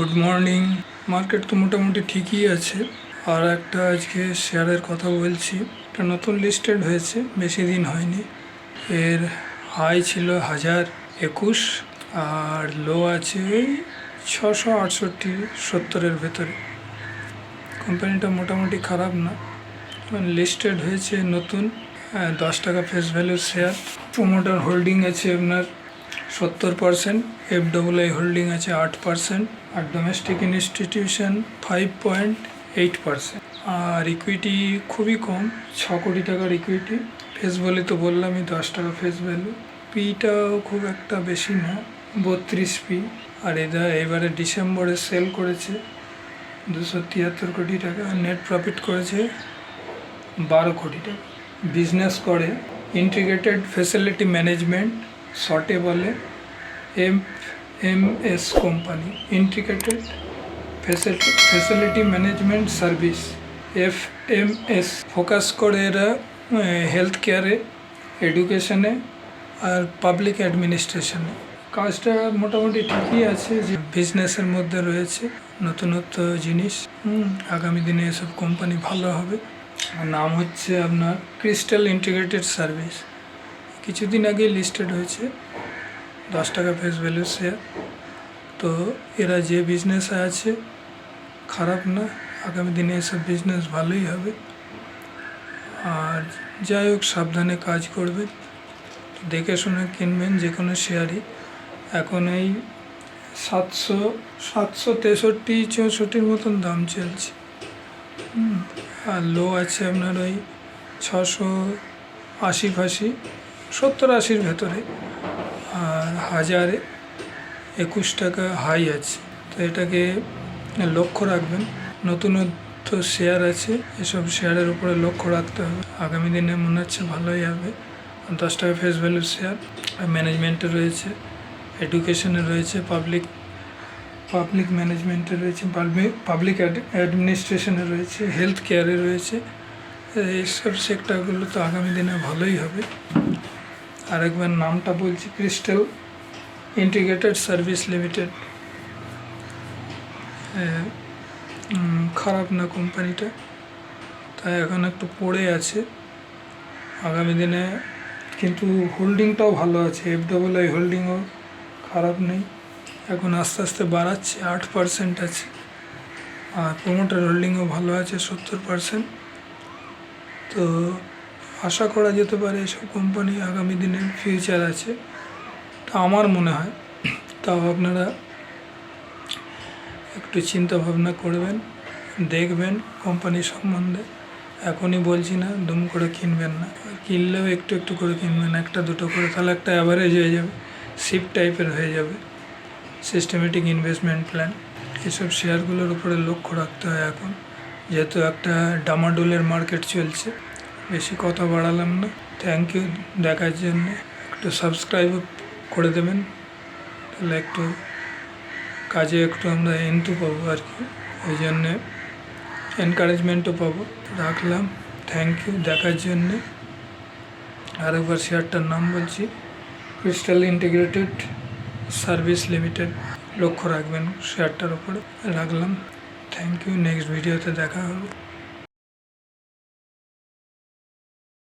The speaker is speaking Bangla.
Good morning. মার্কেট তো মোটামুটি ঠিকই আছে। আর একটা আজকে শেয়ারের কথা বলছি, এটা নতুন লিস্টেড হয়েছে, বেশি দিন হয়নি। এর হাই ছিল 1021 আর লো আছে ওই 668-70-এর ভেতরে। কোম্পানিটা মোটামুটি খারাপ না, লিস্টেড হয়েছে নতুন, 10 টাকা ফেস ভ্যালুর শেয়ার। প্রোমোটার হোল্ডিং আছে আপনার 70%, FAA হোল্ডিং আছে 8%, আর ডোমেস্টিক ইনস্টিটিউশন 5.8%। আর ইকুইটি খুবই কম, 6 কোটি টাকার ইকুইটি। ফেস ভ্যালু তো বললামই 10 টাকা ফেস ভ্যালু। পিটাও খুব একটা বেশি না, 32 পি। আর এবারে ডিসেম্বরে সেল করেছে 273 কোটি টাকা, নেট প্রফিট করেছে 12 কোটি টাকা। বিজনেস করে ইন্টিগ্রেটেড ফ্যাসিলিটি ম্যানেজমেন্ট, শর্টে বলে MS company, integrated facility management service, FMS। Focus করে এরা হেলথ কেয়ারে, এডুকেশনে আর পাবলিক অ্যাডমিনিস্ট্রেশনে। কাজটা মোটামুটি ঠিকই আছে, যে বিজনেসের মধ্যে রয়েছে নতুনত্ব জিনিস। আগামী দিনে এসব কোম্পানি ভালো হবে। নাম হচ্ছে আপনার ক্রিস্টাল ইন্টিগ্রেটেড সার্ভিস। কিছুদিন আগে লিস্টেড হয়েছে, 10 টাকা ফেস ভ্যালু শেয়ার। তো এরা যে বিজনেসে আছে খারাপ না, আগামী দিনে এসব বিজনেস ভালোই হবে। আর যাই হোক, সাবধানে কাজ করবেন, দেখে শুনে কিনবেন যে কোনো শেয়ারই। এখন এই 763-64 মতন দাম চলছে। আর লো আছে আপনার ওই 680-80, 70-80-র ভেতরে। আর 1021 টাকা হাই আছে। তো এটাকে লক্ষ্য রাখবেন। নতুনত্ব শেয়ার আছে, এসব শেয়ারের উপরে লক্ষ্য রাখতে হবে। আগামী দিনে মনে হচ্ছে ভালোই হবে। 10 টাকা ফেস ভ্যালু শেয়ার। ম্যানেজমেন্টে রয়েছে, এডুকেশনে রয়েছে, পাবলিক ম্যানেজমেন্টে রয়েছে, পাবলিক অ্যাডমিনিস্ট্রেশনে রয়েছে, হেলথ কেয়ারে রয়েছে। এইসব সেক্টরগুলো তো আগামী দিনে ভালোই হবে। আরেকবার নামটা বলছি, ক্রিস্টাল ইন্টিগ্রেটেড সার্ভিস লিমিটেড। খারাপ না কোম্পানিটা, তাই এখন একটু পড়ে আছে। আগামী দিনে কিন্তু হোল্ডিংটাও ভালো আছে, FAA হোল্ডিংও খারাপ নেই, এখন আস্তে আস্তে বাড়াচ্ছে, 8% আছে। আর প্রোমোটার হোল্ডিংও ভালো আছে, 70%। তো আশা করা যেতে পারে এসব কোম্পানি আগামী দিনে ফিউচার আছে, তা আমার মনে হয়। তাও আপনারা একটু চিন্তা ভাবনা করবেন, দেখবেন কোম্পানি সম্বন্ধে। এখনই বলছি না দুম করে কিনবেন না, কিনলেও একটু একটু করে কিনবেন, একটা দুটো করে, তাহলে একটা অ্যাভারেজ হয়ে যাবে, শিফট টাইপের হয়ে যাবে। সিস্টেমেটিক ইনভেস্টমেন্ট প্ল্যান, এসব শেয়ারগুলোর উপরে লক্ষ্য রাখতে হয় এখন, যেহেতু একটা ডামাডোলের মার্কেট চলছে। বেশি কথা বাড়ালাম না। থ্যাংক ইউ দেখার জন্য। একটু সাবস্ক্রাইব করে দেবেন, তাহলে একটু কাজে একটু আমরা এন্টু পাবো আর কি, ওই জন্যে এনকারেজমেন্টও পাবো। রাখলাম, থ্যাংক ইউ দেখার জন্যে। আরেকবার শেয়ারটার নাম বলছি, ক্রিস্টাল ইন্টিগ্রেটেড সার্ভিস লিমিটেড। লক্ষ্য রাখবেন শেয়ারটার উপরে। রাখলাম, থ্যাংক ইউ। নেক্সট ভিডিওতে দেখা হবে।